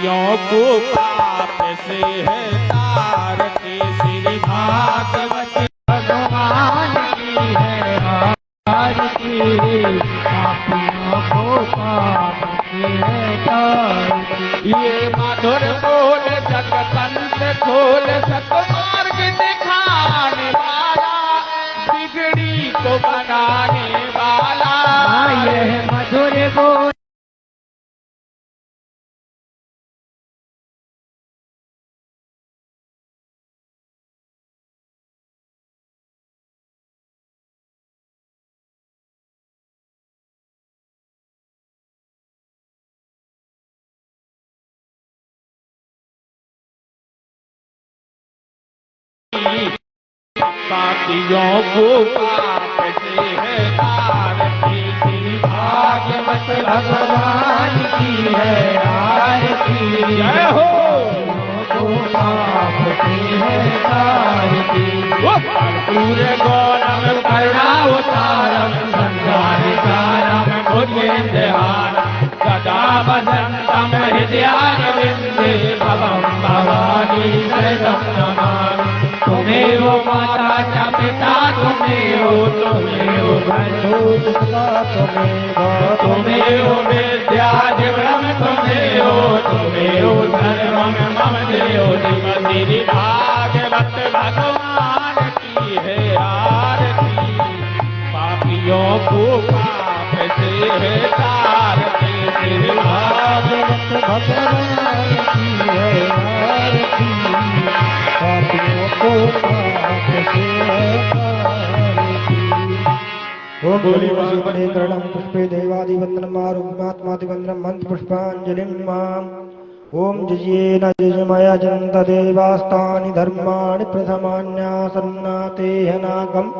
को पाप से है तार के श्री भागवत भगवान की है हार की पापियों को पाप से है तार की। ये मधुर बोल जगतंत खोल सतमार्ग दिखाने वाला बिगड़ी को बनाने वाला। यह मधुर बोल पापियों को पाप से है तार की श्री भागवत भगवान की है आरती। जय हो को पाप से है तार की पूरे गौरव करुणावतारम संसारसारम भुजगेन्द्रहारम सदा वसंतम हृदयारविंदे भवं भवानी शरणं नमामि। तुम्हें हो माता च पिता तुम्हें हो बंधु तुम्हें हो विद्या ब्रह्म तुम्हें हो धर्मम मम देव श्री भागवत भगवान की है आरती। पापियों को पाप से है तार के श्री भागवत भगवान की है आरती। पापियों को पाप से है तारती। ओम गोली वासुपदे करणं पुष्पे देवादिवंदनं मारुमात्मादिवंदनं मंत्र पुष्पांजलिं माम्। ओम जजेन जजमया जन्त देवास्तानि धर्माणि प्रथमान्यासन्नातेह नागम्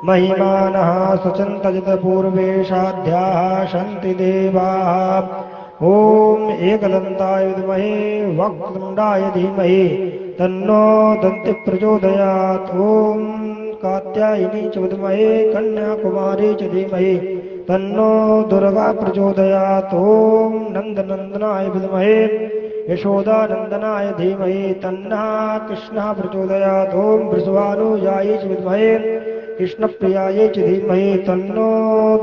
महिमानः सचन्तजत पूर्वेशाध्याः सन्ति देवाः। ओम एकदन्ताय विद्महे वक्रतुण्डाय धीमहि तन्नो दन्ति प्रचोदयात्। ओम कात्यायनी च विद्महे कन्याकुमारी च धीमहि तन्नो दुर्गा प्रचोदयात्। ओम नंदनंदनाय विद्महे यशोदानंदनाय धीमहि तन्नः कृष्णः प्रचोदयात्। ओम वृषभानुजायै च विद्महे कृष्णप्रियायै च धीमहि तन्नो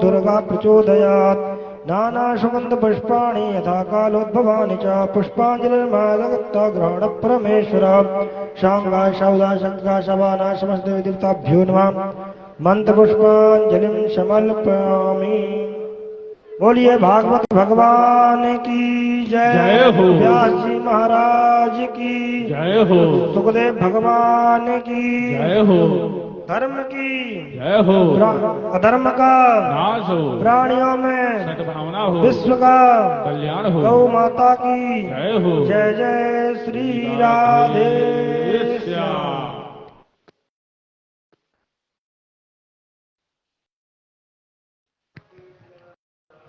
दुर्गा प्रचोदयात्। नानासुगन्धपुष्पाणि यथा कालोद्भवानि च पुष्पाञ्जलिर्मादत्ता ग्रहण परमेश्वर। शांगा शौदा शंका शबाना समस्त देवताभ्यो नमः। मंत्रपुष्पांजलिं समर्पयामि। बोलिए भागवत भगवान की जय हो। व्यास जी महाराज की जय हो। सुखदेव भगवान की जय हो। धर्म की जय हो। अधर्म का नाश हो। प्राणियों में सद्भावना हो। विश्व का कल्याण हो। गौ माता की जय हो। जय जय श्री राधे श्याम।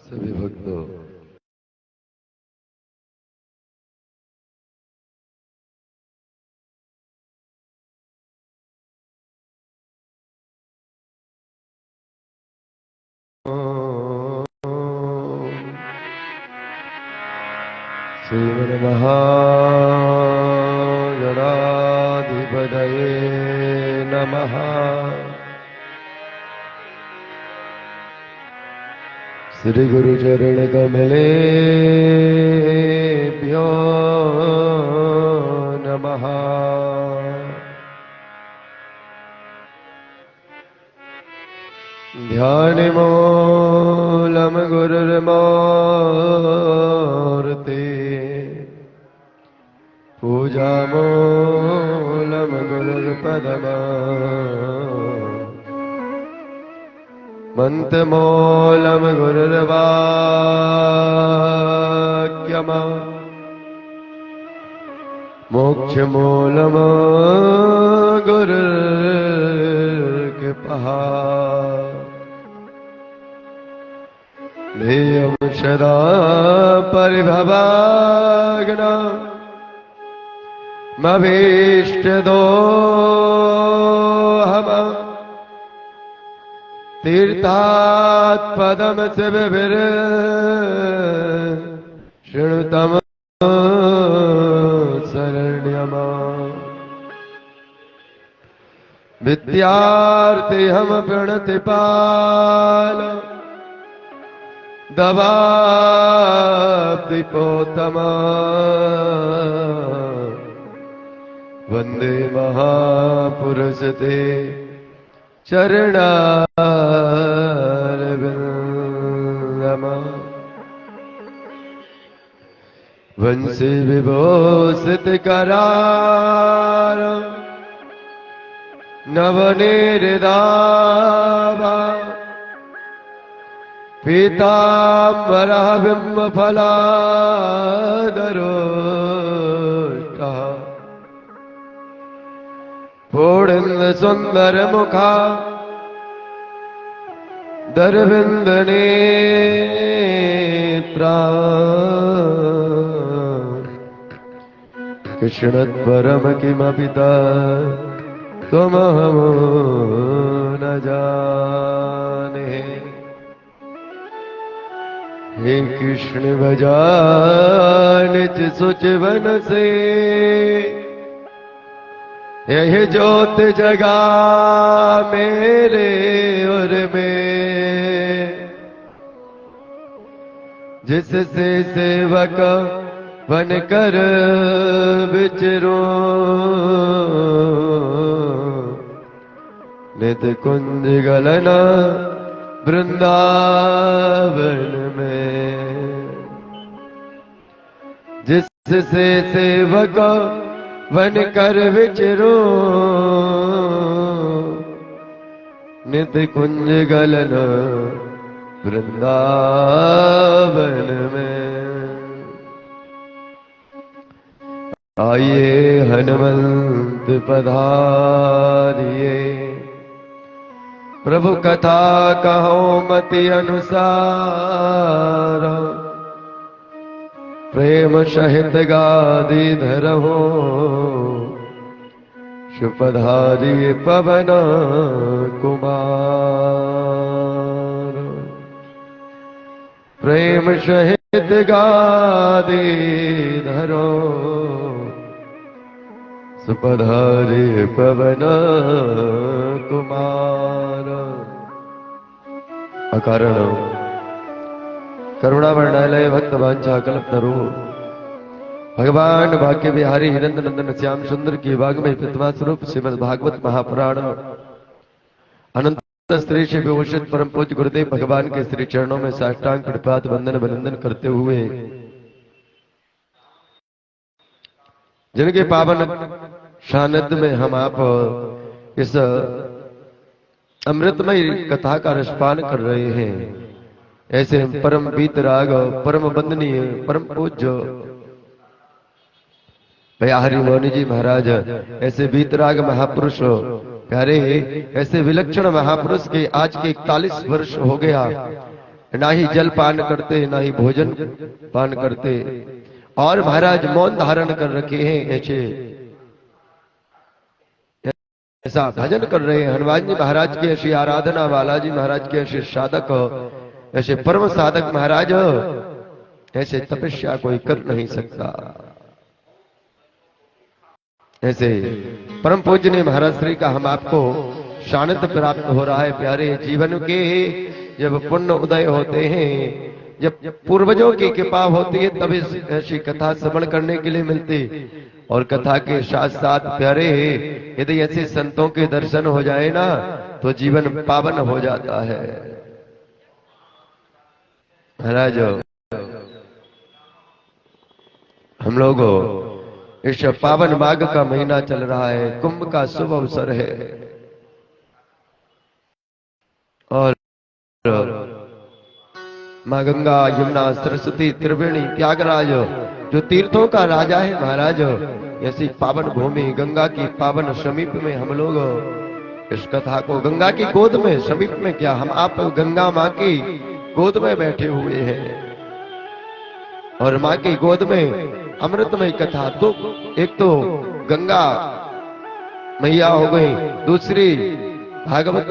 सभी भक्तों श्रीमन्महागणाधिपतये नमः। श्री गुरुचरण कमलेभ्यो नमः। ध्यानमूलं गुरुर्मूर्ति पूजामूलं गुरुर्पदमा मन्त्रमूलं गुरुर्वाक्यम् मोक्षमूलं गुरुर्कृपः। ध्येयं सदा परिभवाग्नमभीष्टदोहम् तीर्थात् पदं शिवभिर् शृणुतम् विद्यार्थी हम प्रणति पाल दवाप्तिपोतम वंदे महापुरुष ते चरणारविंदम वंशी विभूषित करार नवनिर्दावा पीताम्बरः बिम्बफलाधरोष्ठः पूर्णिन्द सुंदर मुखा दरविंदनेत्रा कृष्णत्परम किमपि त्वमहमो न जाने। हे कृष्ण भजानिच सुच वन से यह ज्योत जगा मेरे और में जिससे सेवक बन कर विचरो नित कुंज गलना वृंदावन में जिससे सेवक बन कर विचरो नित कुंज गलन वृंदावन में। आइए हनुमंत पधारिए प्रभु कथा कहो मति अनुसार प्रेम सहित गादी धरहो सुपधारी पवन कुमार। प्रेम सहित गादी धरो सुपधारी पवन कुमार। अकारण करुणा वर्णालय भक्त वांछा कल्पतरु भगवान भाग्य बिहारी हिरंद नंदन श्याम सुंदर की वाग्मय प्रतिमा स्वरूप श्रीमद् भागवत महापुराण अनंत स्त्री से विभूषित परम पूज्य गुरुदेव भगवान के श्री चरणों में साष्टांग कृपात वंदन अभिनंदन करते हुए जिनके पावन सानिध्य में हम आप इस अमृतमय कथा का रसपान कर रहे हैं। ऐसे परम वीतराग परम वंदनीय परम पूज्य भैयाहरि मौनी जी महाराज ऐसे वीतराग महापुरुष प्यारे ऐसे विलक्षण महापुरुष के आज के 41 वर्ष हो गया ना ही जल पान करते ना ही भोजन पान करते और महाराज मौन धारण कर रखे हैं। ऐसा भजन कर रहे हैं। हनुमान जी महाराज की ऐसी आराधना बालाजी महाराज के ऐसे साधक ऐसे परम साधक महाराज ऐसे तपस्या कोई कर नहीं सकता। ऐसे परम पूजनीय महाराज श्री का हम आपको सानिध्य प्राप्त हो रहा है। प्यारे जीवन के जब पुण्य उदय होते हैं जब पूर्वजों की कृपा होती है तभी ऐसी कथा श्रवण करने के लिए मिलती और कथा के साथ साथ प्यारे यदि ऐसे संतों के दर्शन हो जाए ना तो जीवन पावन हो जाता है। महाराज हम लोग इस पावन माघ का महीना चल रहा है, कुंभ का शुभ अवसर है और माँ गंगा यमुना सरस्वती त्रिवेणी त्यागराज जो तीर्थों का राजा है महाराज ऐसी पावन भूमि गंगा की पावन समीप में हम लोग इस कथा को गंगा की गोद में समीप में क्या हम आप गंगा माँ की गोद में बैठे हुए हैं और माँ की गोद में अमृतमय कथा तो एक तो गंगा मैया हो गई दूसरी भागवत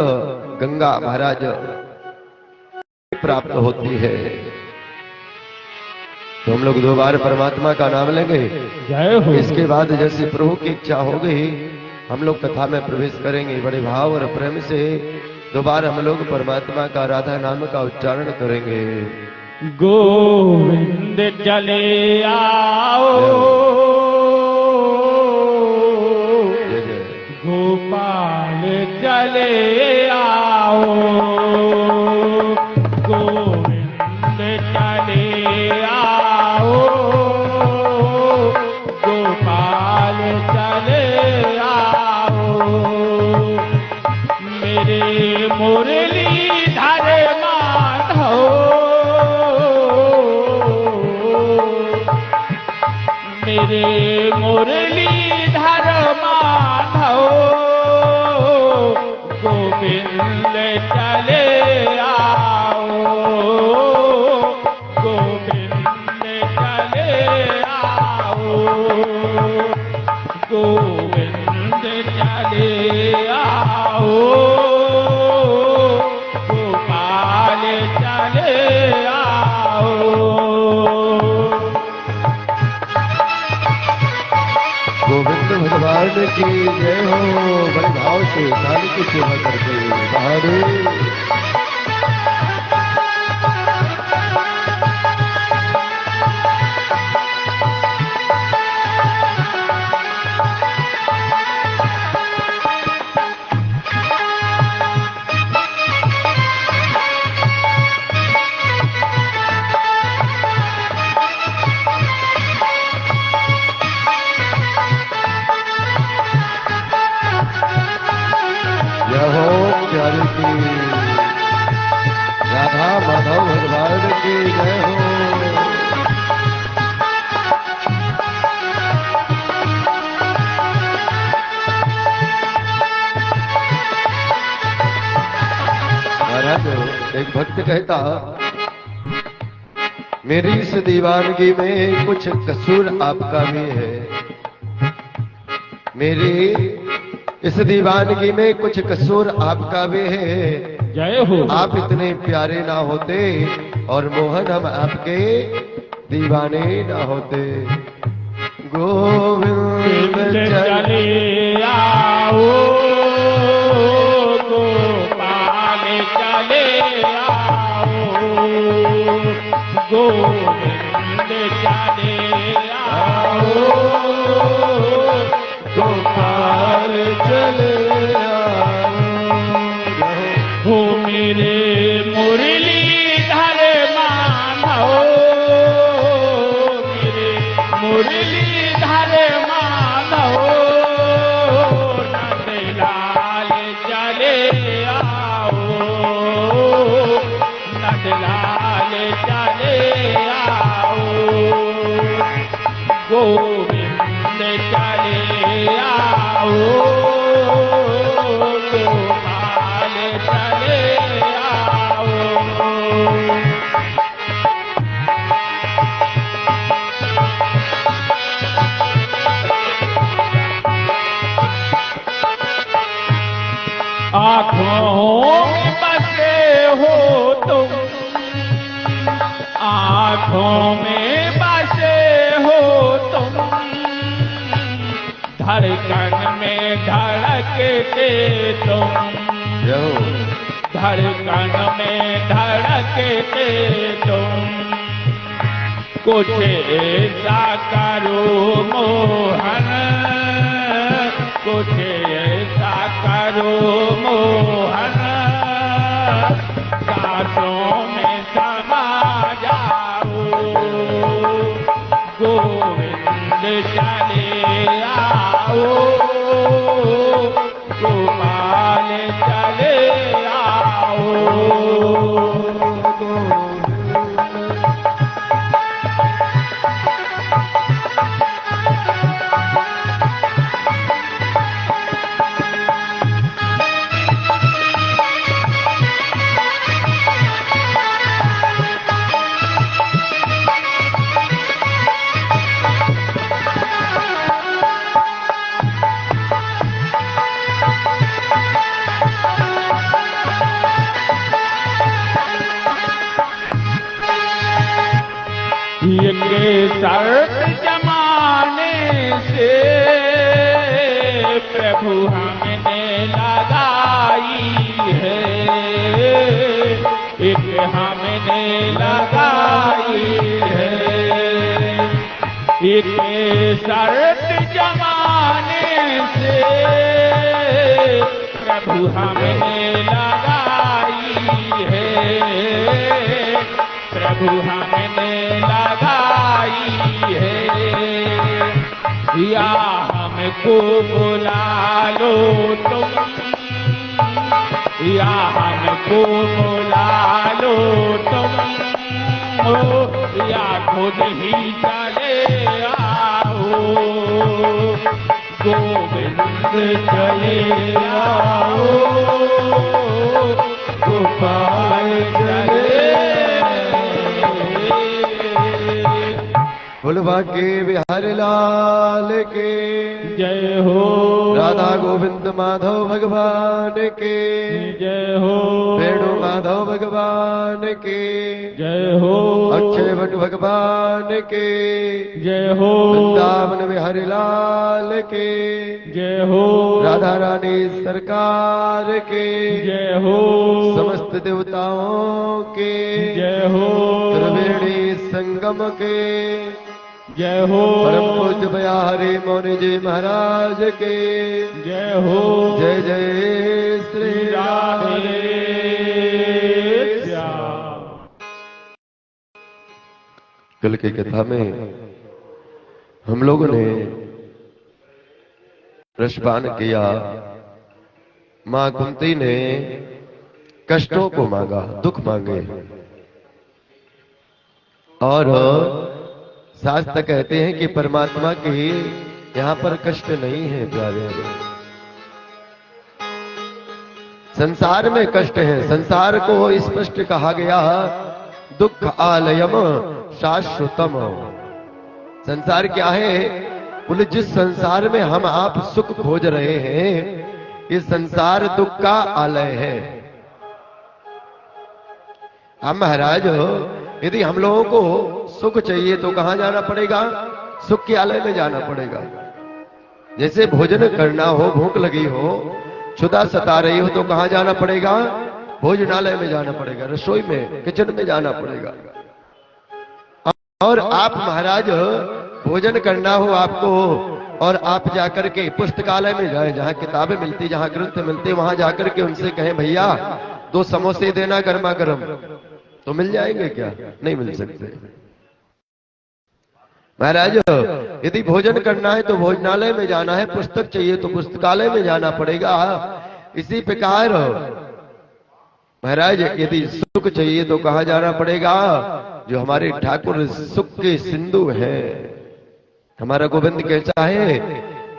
गंगा महाराज प्राप्त होती है। तो हम लोग 2 बार परमात्मा का नाम लेंगे। जय हो। इसके बाद जैसे प्रभु की इच्छा हो गई हम लोग कथा में प्रवेश करेंगे। बड़े भाव और प्रेम से दोबारा हम लोग परमात्मा का राधा नाम का उच्चारण करेंगे। गोविंद चले आओ, जय जय। गोपाल चले आओ, गोविंद चले आओ, गोपाल चले आओ। मेरे मुरलीधर माधव, मेरे मुरलीधर माधव, गोविंद चले आओ, गोविंद चले आओ, गोविंद चले आओ, गोपाल चले आओ। गोविंद भगवान की जय हो। बड़े भाव से काली की सेवा करते बाहर। जय हो प्यारी की राधा माधव भगवान की जय हो। महाराज एक भक्त कहता, मेरी इस दीवानगी में कुछ कसूर आपका भी है। मेरी इस दीवानगी में कुछ कसूर आपका भी है। जय हो। आप इतने प्यारे ना होते और मोहन हम आपके दीवाने ना होते। गोविंद चले आओ, गोपाल चले आओ, गोविंद चले आओ, गोपाल चले आओ। हो मेरे मुरलीधर माधव, मेरे मुरलीधर माधव, नंदलाल चले आओ, नंदलाल चले आओ, गोविंद चले आओ, गोपाल चले आओ। आँखों में बसे हो तुम, आँखों में बसे हो तुम, धड़कन में धड़कते तुम, जय हो। धड़कन में धड़कते तुम। कुछ ऐसा करो मोहन, कुछ ऐसा करो मोहन, सांसों में समा जाओ, गोविंद चले आओ, गोपाल चले आओ। प्रभु हमने लगाई है, एक हमने लगाई है, एक शर्त जमाने से प्रभु हमने लगाई है, प्रभु हमने लगाई है। या हमको बुला लो तुम, या हमको बुला लो तुम, हो या खुद ही चले आओ, गोविंद चले आओ, गोपाल चले। फुलवा के बिहारी लाल के जय हो, राधा गोविंद माधव भगवान के जय हो, वेणु माधव भगवान के जय हो, अक्षय भट्ट भगवान के जय हो, वृंदावन बिहारी लाल के जय हो, राधा रानी सरकार के जय हो, समस्त देवताओं के जय हो, त्रिवेणी संगम के जय हो, परम पूज्य बिहारी मौनी जी महाराज के जय हो, जय जय श्री राधे श्याम। कल की कथा में हम लोगों ने रसपान किया, मां कुंती ने कष्टों को मांगा, दुख मांगे, और शास्त्र कहते हैं कि परमात्मा के यहां पर कष्ट नहीं है प्यारे। संसार में कष्ट है, संसार को स्पष्ट कहा गया दुख आलयम शाश्वतम। संसार क्या है? बोले जिस संसार में हम आप सुख खोज रहे हैं, ये संसार दुख का आलय है। हम महाराज यदि हम लोगों को सुख चाहिए तो कहां जाना पड़ेगा? सुख के आलय में जाना पड़ेगा। जैसे भोजन करना हो, भूख लगी हो, क्षुधा सता रही हो, तो कहां जाना पड़ेगा? भोजनालय में जाना पड़ेगा, रसोई में, किचन में जाना पड़ेगा। और आप महाराज भोजन करना हो आपको, और आप जाकर के पुस्तकालय में जाए, जहां किताबें मिलती, जहां ग्रंथ मिलते, वहां जाकर के उनसे कहें भैया 2 समोसे देना गर्मा गर्म, तो मिल जाएंगे क्या? नहीं मिल सकते। महाराज यदि भोजन करना है तो भोजनालय में जाना है, पुस्तक चाहिए तो पुस्तकालय में जाना पड़ेगा। इसी प्रकार महाराज यदि सुख चाहिए तो कहां जाना पड़ेगा? जो हमारे ठाकुर सुख के सिंधु है, हमारा गोविंद कैसा है?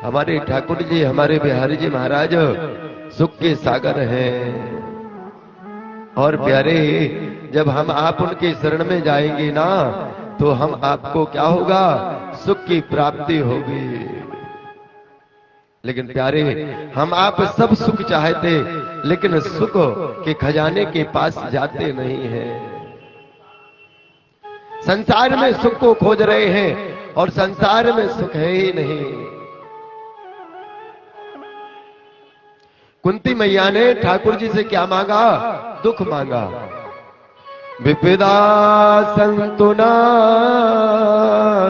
हमारे ठाकुर जी, हमारे बिहारी जी महाराज सुख के सागर हैं। और प्यारे जब हम आप उनके शरण में जाएंगे ना, तो हम आपको क्या होगा? सुख की प्राप्ति होगी। लेकिन प्यारे हम आप सब सुख चाहते, लेकिन सुख के खजाने के पास जाते नहीं हैं। संसार में सुख को खोज रहे हैं और संसार में सुख है ही नहीं। कुंती मैया ने ठाकुर जी से क्या मांगा? दुख मांगा। विपिदा संतुना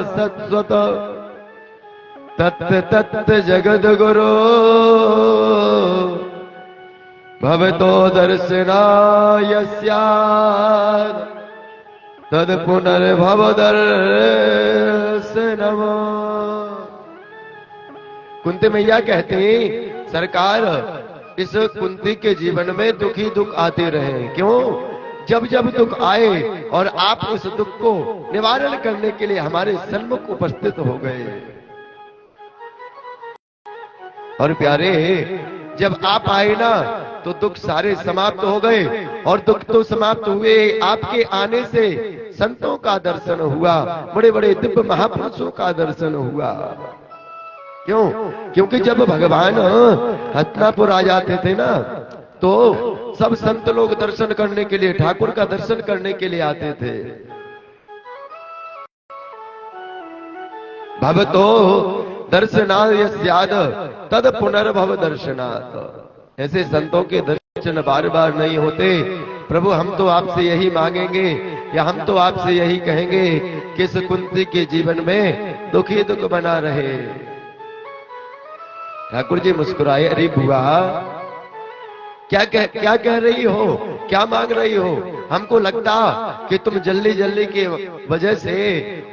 सत्वत तत्त तत्त जगद गुरु भवतो दर्शनाय स्यात् तद पुनर्भव दर्शनम। कुंती मैया कहते हैं सरकार इस कुंती के जीवन में दुख ही दुख आते रहे। क्यों? जब जब दुख आए और आप उस दुख को निवारण करने के लिए हमारे सन्मुख उपस्थित हो गए। और प्यारे जब आप आए ना तो दुख सारे समाप्त हो गए, और दुख तो समाप्त हुए, आपके आने से संतों का दर्शन हुआ, बड़े बड़े दिव्य महापुरुषों का दर्शन हुआ। क्यों? क्योंकि जब भगवान हस्तिनापुर आ जाते थे ना, तो सब संत लोग दर्शन करने के लिए, ठाकुर का दर्शन करने के लिए आते थे। भवतो दर्शनाथ यस्याद तद पुनर्भव दर्शनाथ। ऐसे संतों के दर्शन बार बार नहीं होते। प्रभु हम तो आपसे यही मांगेंगे या हम तो आपसे यही कहेंगे कि इस कुंती के जीवन में दुख ही दुख बना रहे। ठाकुर जी मुस्कुराए, अरे बुआ क्या कह रही हो, क्या मांग रही हो? हमको लगता कि तुम जल्दी जल्दी के वजह से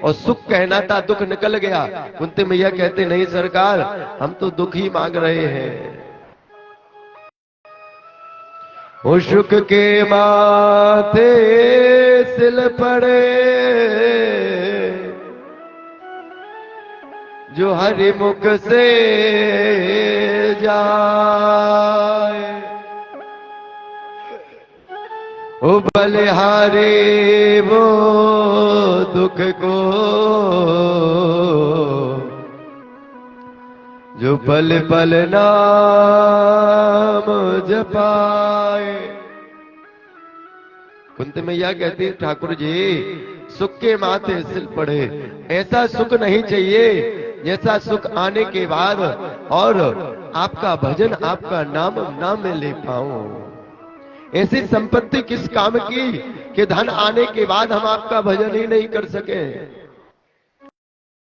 और सुख कहना था, दुख निकल गया। कुंती मैया कहते नहीं सरकार, हम तो दुख ही मांग रहे हैं। वो सुख के माथे सिल पड़े जो हरि मुख से जाए, ओ बलिहारी वो दुख को जो पल पल नाम जपाए। कुंती मैया कहती ठाकुर जी सुख के माथे सिल पड़े, ऐसा सुख नहीं चाहिए जैसा सुख आने के बाद और आपका भजन आपका नाम ना में ले पाऊं। ऐसी संपत्ति किस काम की कि धन आने के बाद हम आपका भजन ही नहीं कर सके।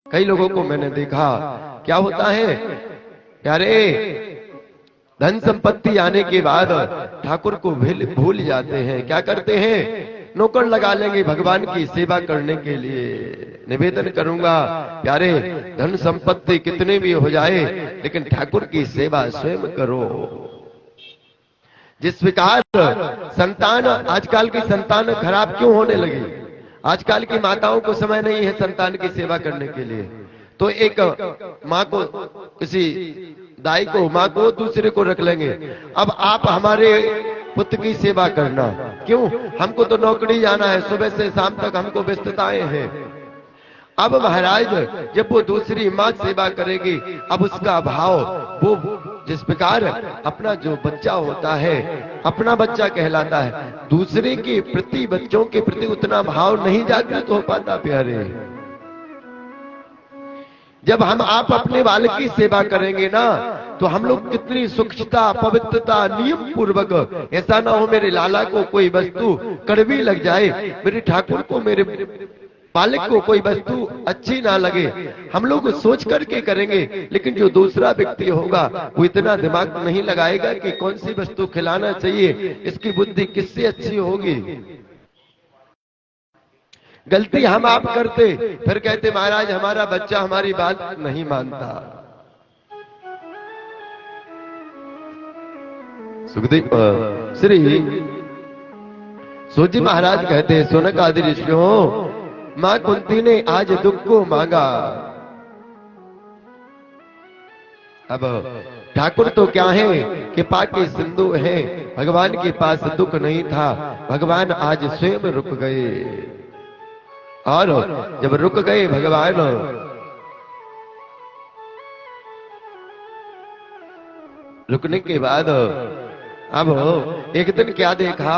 कई लोगों को मैंने देखा क्या होता है, यारे धन संपत्ति आने के बाद ठाकुर को भूल जाते हैं। क्या करते हैं, नौकर लगा लेंगे भगवान की सेवा करने के लिए। निवेदन करूंगा प्यारे, धन संपत्ति कितने भी हो जाए लेकिन ठाकुर की सेवा स्वयं करो। जिस प्रकार संतान, आजकल की संतान खराब क्यों होने लगी? आजकल की माताओं को समय नहीं है संतान की सेवा करने के लिए। तो एक माँ को, किसी दाई को, माँ को दूसरे को रख लेंगे। अब आप हमारे पुत्र की सेवा करना, क्यों? हमको तो नौकरी जाना है, सुबह से शाम तक हमको व्यस्तताएं हैं। अब महाराज जब वो दूसरी माँ सेवा करेगी, अब उसका भाव, वो जिस प्रकार अपना जो बच्चा होता है अपना बच्चा कहलाता है, दूसरे के प्रति, बच्चों के प्रति उतना भाव नहीं जागृत हो पाता प्यारे। जब हम आप अपने बालक की सेवा करेंगे ना, तो हम लोग कितनी सूक्ष्मता, पवित्रता, नियम पूर्वक, ऐसा ना हो मेरे लाला को कोई वस्तु कड़वी लग जाए, मेरे ठाकुर को, मेरे बालक को कोई वस्तु अच्छी ना लगे। हम लोग सोच करके करेंगे, लेकिन जो दूसरा व्यक्ति होगा वो इतना दिमाग नहीं लगाएगा कि कौन सी वस्तु खिलाना चाहिए, इसकी बुद्धि किससे अच्छी होगी। गलती हम आप करते, फिर कहते महाराज हमारा बच्चा हमारी बात नहीं मानता। सुखदेव श्री सूजी महाराज कहते, सोनक आदि ऋषियों, मां कुंती ने आज दुख को मांगा। अब ठाकुर तो क्या है कि पाके सिंधु है, भगवान के पास दुख नहीं था, भगवान आज स्वयं रुक गए। और जब रुक गए भगवान, रुकने के बाद अब एक दिन क्या देखा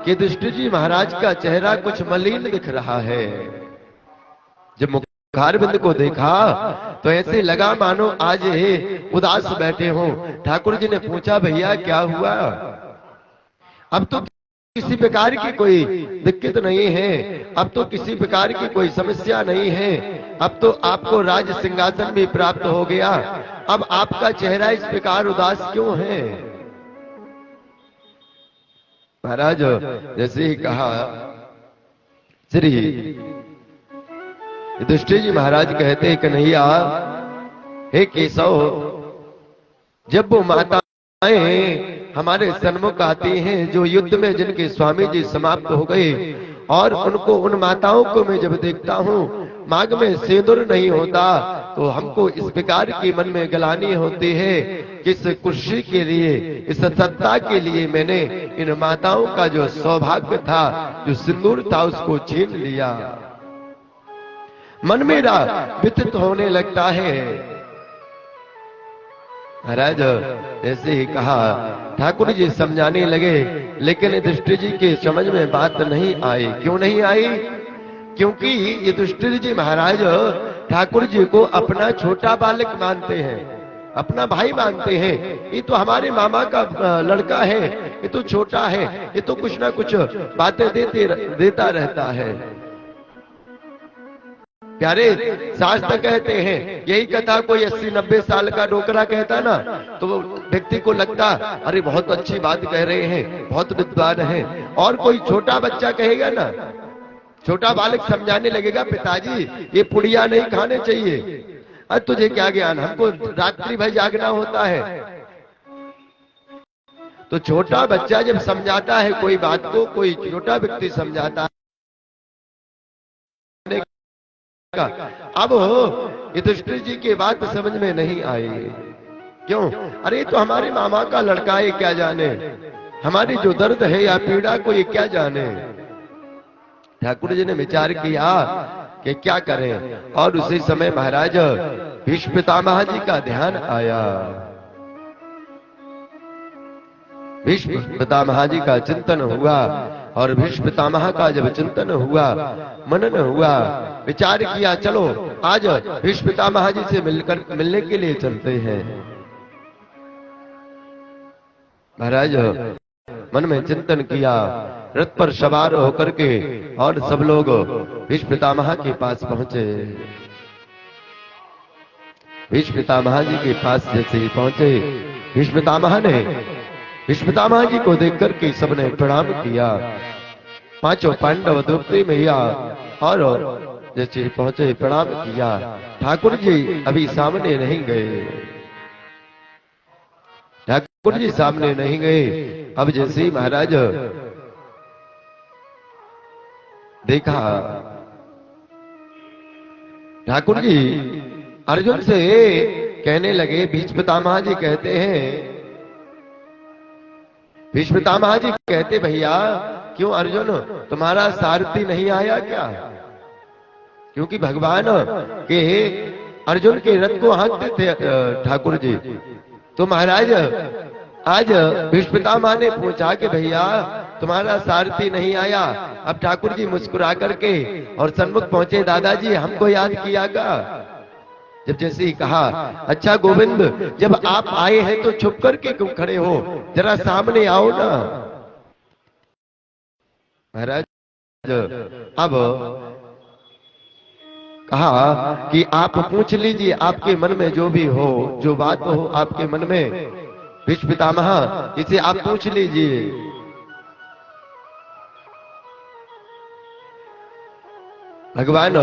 कि युधिष्ठिर जी महाराज का चेहरा कुछ मलिन दिख रहा है। जब मुखारबिंद को देखा तो ऐसे लगा मानो आज उदास बैठे हों। ठाकुर जी ने पूछा भैया क्या हुआ? अब तो किसी प्रकार की कोई दिक्कत नहीं है, अब तो किसी प्रकार की कोई समस्या नहीं है, अब तो आपको राज सिंहासन भी प्राप्त हो गया, अब आपका चेहरा इस प्रकार उदास क्यों है? महाराज जैसे ही कहा, श्री युधिष्ठिर जी महाराज कहते कन्हैया, हे केशव, जब वो माताएं हमारे सन्मुख आती हैं जो युद्ध में जिनके स्वामी जी समाप्त हो गए, और उनको, उन माताओं को मैं जब देखता हूँ मांग में सिंदूर नहीं होता, तो हमको इस प्रकार की मन में गलानी होती है कि इस कुर्सी के लिए, इस सत्ता के लिए मैंने इन माताओं का जो सौभाग्य था, जो सिंदूर था, उसको छीन लिया। मन मेरा व्यथित होने लगता है। महाराज ऐसे ही कहा, ठाकुर जी समझाने लगे, लेकिन युधिष्ठिर जी के समझ में बात नहीं आई। क्यों नहीं आई? क्योंकि युधिष्ठिर जी महाराज ठाकुर जी को अपना छोटा बालक मानते हैं, अपना भाई मानते हैं। ये तो हमारे मामा का लड़का है, ये तो छोटा है, ये तो कुछ ना कुछ बातें देता रहता है। प्यारे शास्त्र कहते हैं, यही कथा कोई 80-90 साल का डोकरा कहता ना, तो वो व्यक्ति को लगता अरे बहुत अच्छी बात कह रहे हैं, बहुत विद्वान हैं। और कोई छोटा बच्चा कहेगा ना, छोटा बालक समझाने लगेगा, पिताजी ये पुड़िया नहीं खाने चाहिए, अरे तुझे क्या ज्ञान, हमको रात्रि भर जागना होता है। तो छोटा बच्चा जब समझाता है कोई बात को, कोई छोटा व्यक्ति समझाता है, अब युधिष्ठिर जी की बात समझ में नहीं आई। क्यों? अरे तो हमारे मामा का लड़का है, क्या जाने हमारी जो दर्द है या पीड़ा को ये क्या जाने। ठाकुर जी ने विचार किया कि क्या करें, और उसी समय महाराज भीष्म पितामह जी का ध्यान आया। भीष्म पितामह जी का चिंतन हुआ, और भीष्म पितामह का जब चिंतन हुआ, मनन हुआ, विचार किया, चलो आज भीष्म पितामह जी से मिलने के लिए चलते हैं। महाराज मन में चिंतन किया, रथ पर सवार होकर के और सब लोग भीष्म पितामह के पास पहुंचे। भीष्म पितामह जी के पास जैसे ही पहुंचे, भीष्म पितामह ने भीष्म पितामह जी को देख करके सबने प्रणाम किया। पांचों पांडव द्रौपदी मैया और जैसे पहुंचे प्रणाम किया। ठाकुर जी अभी सामने नहीं गए, ठाकुर जी सामने नहीं गए। अब जैसे ही महाराज देखा, ठाकुर जी अर्जुन से कहने लगे, भीष्म पितामह जी कहते हैं, भीष्म पितामह जी कहते, भैया क्यों अर्जुन तुम्हारा सारथी नहीं आया क्या? क्योंकि भगवान के अर्जुन के रथ को हाँकते थे ठाकुर जी। तो महाराज आज भीष्म पितामह ने पूछा कि भैया तुम्हारा सारथी नहीं आया। अब ठाकुर जी मुस्कुरा करके और सन्मुख पहुंचे, दादाजी हमको याद कियागा। जब जैसे ही कहा, अच्छा गोविंद जब आप आए हैं तो छुप करके क्यों खड़े हो, जरा सामने आओ ना। महाराज अब कहा कि आप पूछ लीजिए, आपके मन में जो भी हो, जो बात हो आपके मन में, भीष्म पितामह इसे आप पूछ लीजिए। भगवान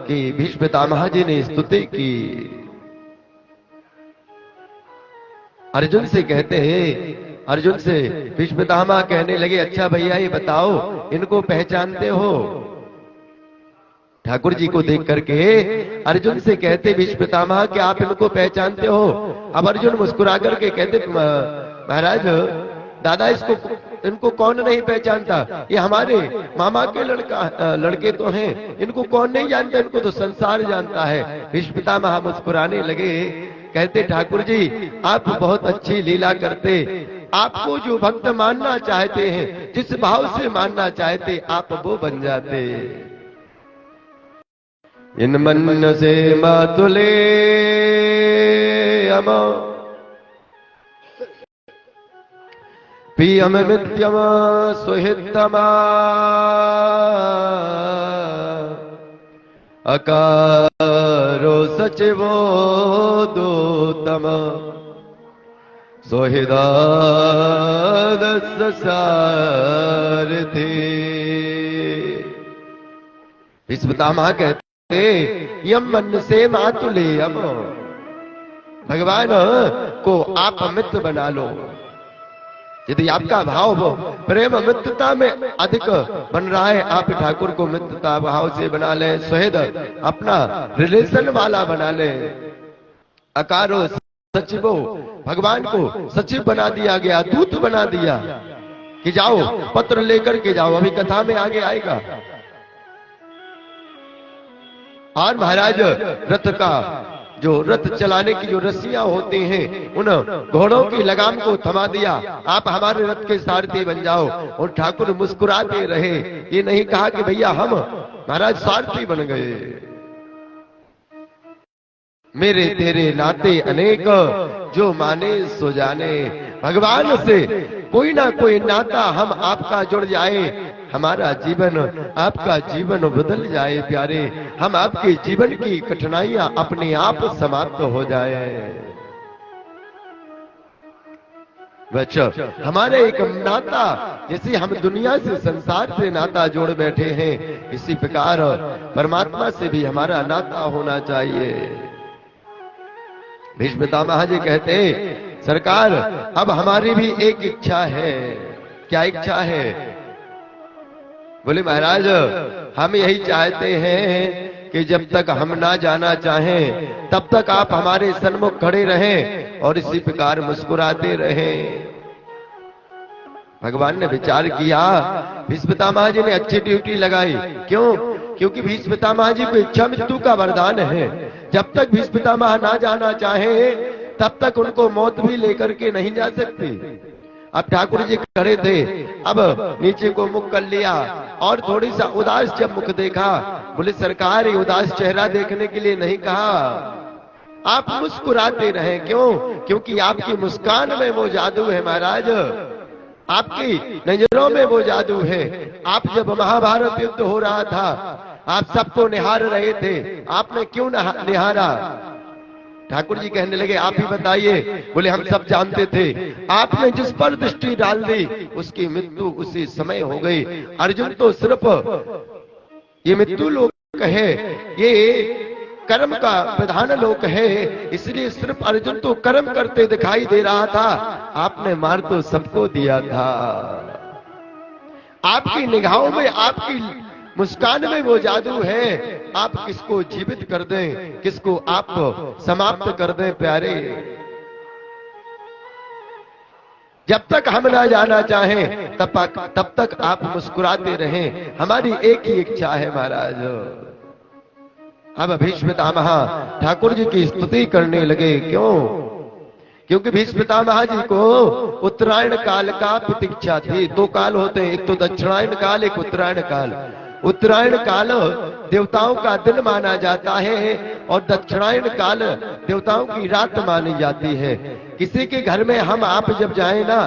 की भीष्म पितामह जी ने स्तुति की। अर्जुन से कहते हैं, अर्जुन से भीष्म पितामह कहने लगे, अच्छा भैया ये बताओ इनको पहचानते हो? ठाकुर जी को देख करके अर्जुन से कहते भीष्म पितामह कि आप इनको पहचानते हो? अब अर्जुन मुस्कुरा करके कहते, महाराज दादा इनको कौन नहीं पहचानता, ये हमारे मामा के लड़के तो हैं, इनको कौन नहीं जानता, इनको तो संसार जानता है। भीष्म पितामह मुस्कुराने लगे, कहते ठाकुर जी आप बहुत अच्छी लीला करते, आपको जो भक्त मानना चाहते हैं, जिस भाव से मानना चाहते आप वो बन जाते। इन मन से मातुले अम पियम मित्यम सुहितमा अकारो सचिवो दूतम सोहिदादस्य सारथी। भीष्म पितामह कहते यम मन से मातुलेयम, भगवान को आप मित्र बना लो। यदि आपका भाव वो प्रेम मित्रता में अधिक बन रहा है, आप ठाकुर को मित्रता भाव से बना लें, सुहृद अपना रिलेशन वाला बना लें। अकारो सचिवो, भगवान को सचिव बना दिया गया, दूत बना दिया कि जाओ पत्र लेकर के जाओ, अभी कथा में आगे आएगा। और महाराज रथ का जो रथ चलाने की जो रस्सियां होती हैं, उन घोड़ों की लगाम को थमा दिया, आप हमारे रथ के सारथी बन जाओ। और ठाकुर मुस्कुराते रहे, ये नहीं कहा कि भैया हम महाराज सारथी बन गए। मेरे तेरे नाते अनेक, जो माने सो जाने। भगवान से कोई ना कोई नाता हम आपका जुड़ जाए, हमारा जीवन आपका जीवन बदल जाए प्यारे। हम आपके जीवन की कठिनाइयां अपने आप समाप्त हो जाए। बच्चों, हमारे एक नाता, जैसे हम दुनिया से संसार से नाता जोड़ बैठे हैं, इसी प्रकार परमात्मा से भी हमारा नाता होना चाहिए। भीष्म पितामह जी कहते, सरकार अब हमारी भी एक इच्छा है। क्या इच्छा है? बोले महाराज, हम यही चाहते हैं कि जब तक हम ना जाना चाहें तब तक आप हमारे सन्मुख खड़े रहें और इसी प्रकार मुस्कुराते रहें। भगवान ने विचार किया, भीष्म पितामह जी ने अच्छी ड्यूटी लगाई। क्यों? क्योंकि भीष्म पितामह जी को इच्छा मृत्यु का वरदान है। जब तक भीष्म पितामह ना जाना चाहे तब तक उनको मौत भी लेकर के नहीं जा सकती। अब ठाकुर जी खड़े थे, अब नीचे को मुख कर लिया और थोड़ी सा उदास जब मुख देखा, बोले सरकार, ये उदास चेहरा देखने के लिए नहीं कहा, आप मुस्कुराते रहे। क्यों? क्योंकि आपकी मुस्कान में वो जादू है महाराज, आपकी नजरों में वो जादू है। आप जब महाभारत युद्ध हो रहा था, आप सबको निहार रहे थे, आपने क्यों निहारा? ठाकुर जी कहने लगे, आप ही बताइए। बोले हम सब जानते थे, आपने जिस पर दृष्टि डाल दी उसकी मृत्यु उसी समय हो गई। अर्जुन तो सिर्फ ये मृत्यु लोक है, ये कर्म का प्रधान लोक है, इसलिए सिर्फ अर्जुन तो कर्म करते दिखाई दे रहा था, आपने मार तो सबको दिया था। आपकी निगाहों में, आपकी मुस्कान में वो जादू है, आप किसको जीवित कर दें, किसको आप समाप्त कर दें प्यारे। जब तक हम ना जाना चाहें तब तक आप मुस्कुराते रहें, हमारी एक ही इच्छा है महाराज। अब भीष्म पितामह ठाकुर जी की स्तुति करने लगे। क्यों? क्योंकि भीष्म पितामह जी को उत्तरायण काल का प्रतीक्षा थी। दो काल होते हैं, एक तो दक्षिणायन काल, एक उत्तरायण काल। उत्तरायण काल देवताओं का दिन माना जाता है और दक्षिणायन काल देवताओं की रात मानी जाती है। किसी के घर में हम आप जब जाएं ना,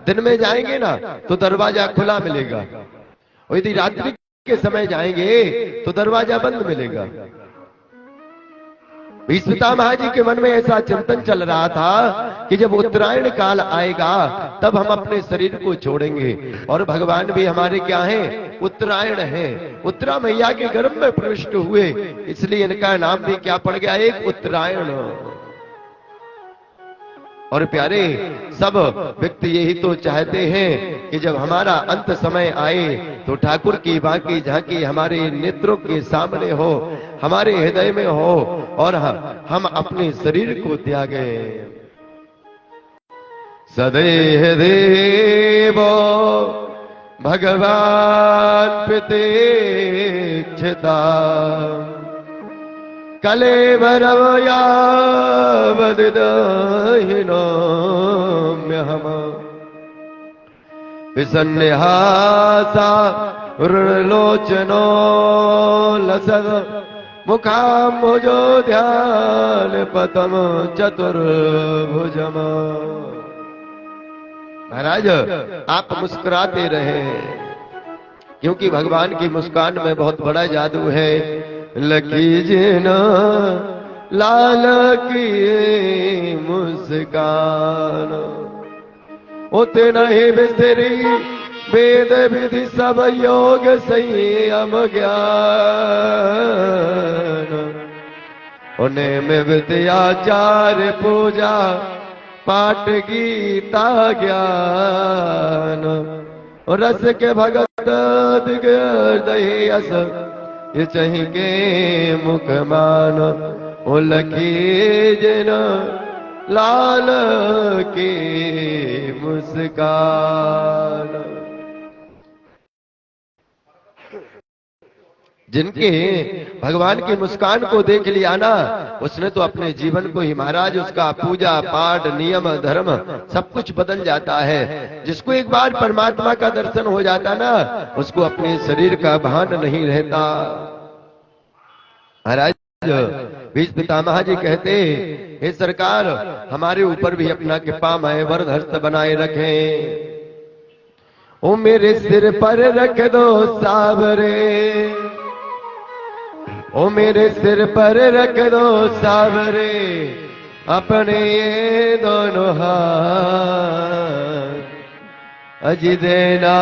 दिन में जाएंगे ना तो दरवाजा खुला मिलेगा, और यदि रात्रि के समय जाएंगे तो दरवाजा बंद मिलेगा। भीष्म पितामह जी के मन में ऐसा चिंतन चल रहा था कि जब उत्तरायण काल आएगा तब हम अपने शरीर को छोड़ेंगे, और भगवान भी हमारे क्या हैं? उत्तरायण हैं। उत्तरा मैया के गर्भ में प्रविष्ट हुए, इसलिए इनका नाम भी क्या पड़ गया? एक उत्तरायण। और प्यारे, सब व्यक्ति यही तो चाहते हैं कि जब हमारा अंत समय आए तो ठाकुर की बाकी झांकी हमारे नेत्रों के सामने हो, हमारे हृदय में हो, और हम अपने शरीर को त्यागे। सदैव देवो भगवान प्रतीक्षिता कलेवरवया वदिदहिनोम्यहम् विसन्निहासा रुलोचनो लसद मुखाम्बुजो ध्यान पतम चतुर्भुजम। महाराज, आप मुस्कुराते रहे, क्योंकि भगवान की मुस्कान में बहुत बड़ा जादू है। लकी जिन लाल की मुस्कान उते नहीं बिसरी वेद विधि सब योग संयम ज्ञान। उन्हें में विद्याचार पूजा पाठ गीता ज्ञान, रस के भगत दिग्दयस ये चाहिए मुख मान। ओ लखी जिन लाल की मुस्कान। जिनके भगवान की मुस्कान को देख लिया ना, उसने तो अपने जीवन को ही महाराज, उसका पूजा पाठ नियम धर्म सब कुछ बदल जाता है। जिसको एक बार परमात्मा का दर्शन हो जाता ना, उसको अपने शरीर का भान नहीं रहता। महाराज, बीज पितामह जी कहते, हे सरकार, हमारे ऊपर भी अपना कृपामय वरदहस्त बनाए रखें। ओ मेरे सिर पर रख दो सावरे, ओ मेरे सिर पर रख दो सावरे, अपने ये दोनों हाथ, अज देना,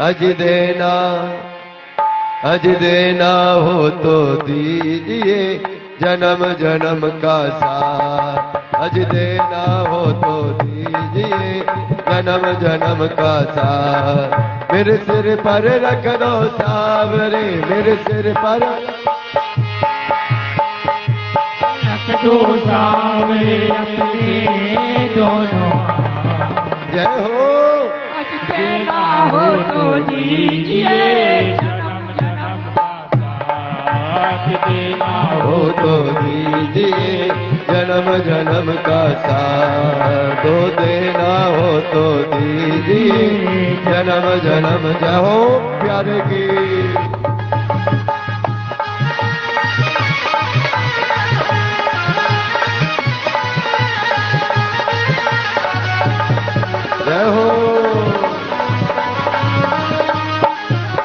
अज देना, अज देना हो तो दीजिए जन्म जन्म का साथ, अज देना हो तो दीजिए जन्म जन्म का साथ। मेरे सिर पर रख दो सावरे, मेरे सिर पर रख दो सावरे, अपने दोनों हाथ। जय हो। अज देना हो तो दीजिए जन्म जन्म का साथ, देना हो तो दीजिए जन्म जन्म का साथ, दो देना हो तो दीजिए जन्म जन्म। जय हो प्यारे की। जय हो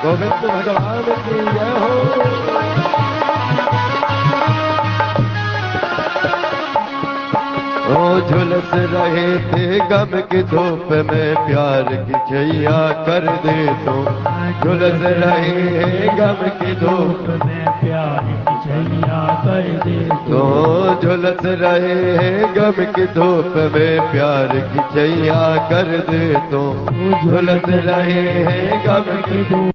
गोविंद भगवान की जय हो। ओ झुलस रहे थे गम की धूप में, प्यार की छैया कर दे तो। झुलस रहे हैं गम की धूप में, प्यार की छैया कर दे तो। झुलस रहे हैं गम की धूप में, प्यार की छैया कर दे तो। झुलस रहे हैं गम की धूप।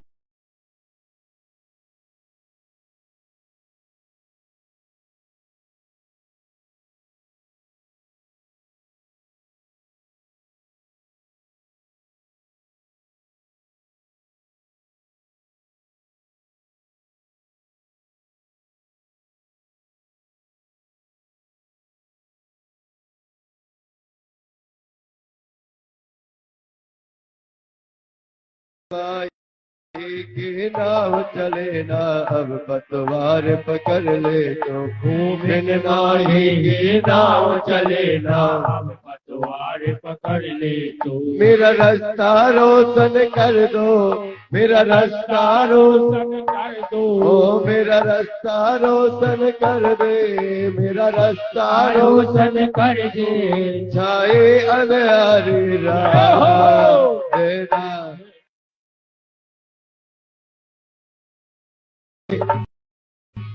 की नाव चले ना, अब पतवार पकड़ ले तो। बिन नाही की नाव चले ना, अब पतवार पकड़ ले तो। मेरा रास्ता रोशन कर दो, मेरा रास्ता रोशन कर दो, ओ मेरा रास्ता रोशन कर दे, मेरा रास्ता रोशन कर दे। छाए अंधारी रात तेरा।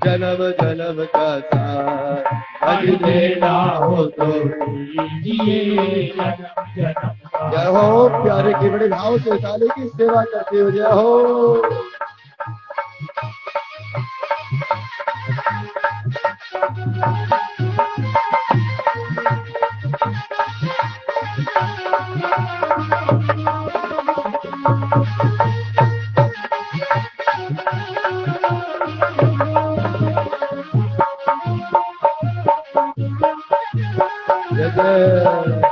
जन्म जन्म का साथ, अज देना हो तो दीजिए जन्म जन्म का। जय हो प्यारे की बड़े भाव से साले की सेवा करते हो। जय हो। जय जय।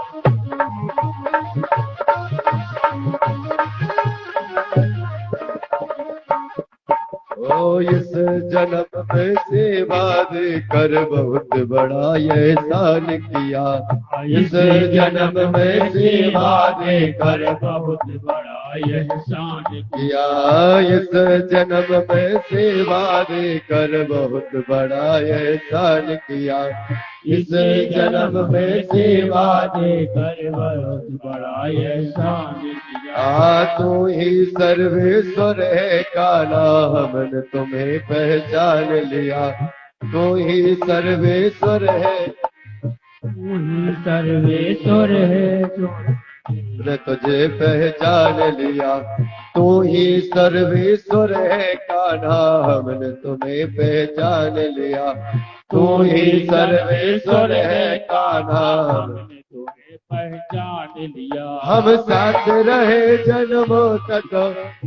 ओ इस जन्म में सेवा दे कर बहुत बड़ा एहसान किया, इस जन्म में सेवा दे कर बहुत बड़ा एहसान किया, इस जन्म में सेवा दे कर बहुत बड़ा एहसान किया, इस जन्म में सेवा दे कर बहुत बड़ा एहसान किया। तू ही सर्वेश्वर है काना, हमने तुम्हें पहचान लिया। तू ही सर्वेश्वर है, तू ही सर्वेश्वर है, ने तुझे पहचान लिया। तू ही सर्वेश्वर है कान्हा, हमने तुम्हें पहचान लिया। तू ही सर्वेश्वर है कान्हा, हमने तुम्हें पहचान लिया। हम साथ रहे जन्मों तक,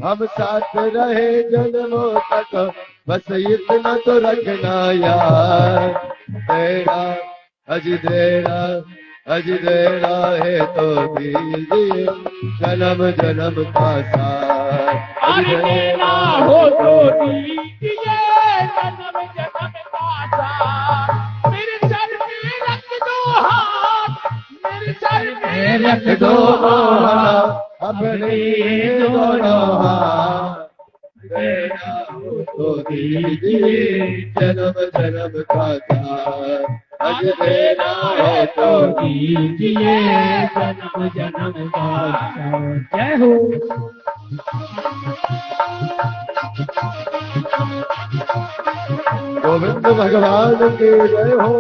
हम साथ रहे जन्मों तक, बस इतना तो रखना यार। तेरा अज देना, अज देना है तो दीजिए जन्म जन्म का साथ। अज देना हो तो दीजिए जन्म जन्म का पासा मेरे सर पे रख दो हाथ मेरे सर पे रख दो हाथ अपने दोनों हाथ देना हो तो दीजिए जन्म जन्म का साथ अज देना है तो दीजिए जन्म जन्म का जय हो गोविंद भगवान की जय हो।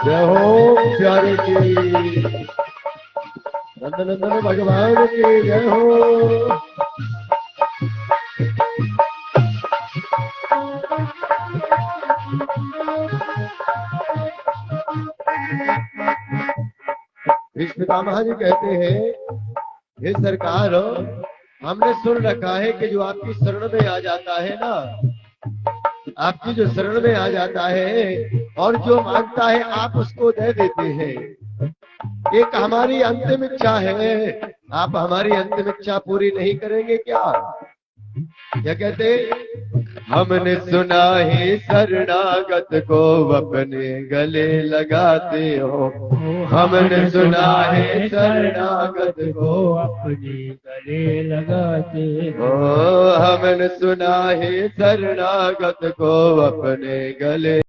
जय हो प्यारे की नंदनंदन भगवान की जय हो। भीष्म पितामह जी कहते हैं हे सरकार हमने सुन रखा है कि जो आपकी शरण में आ जाता है ना आपकी जो शरण में आ जाता है और जो मांगता है आप उसको दे देते हैं। एक हमारी अंतिम इच्छा है आप हमारी अंतिम इच्छा पूरी नहीं करेंगे क्या? क्या कहते हमने सुना है शरणागत को अपने गले लगाते हो हमने सुना है शरणागत को अपने गले लगाते हो हमने सुना है शरणागत को अपने गले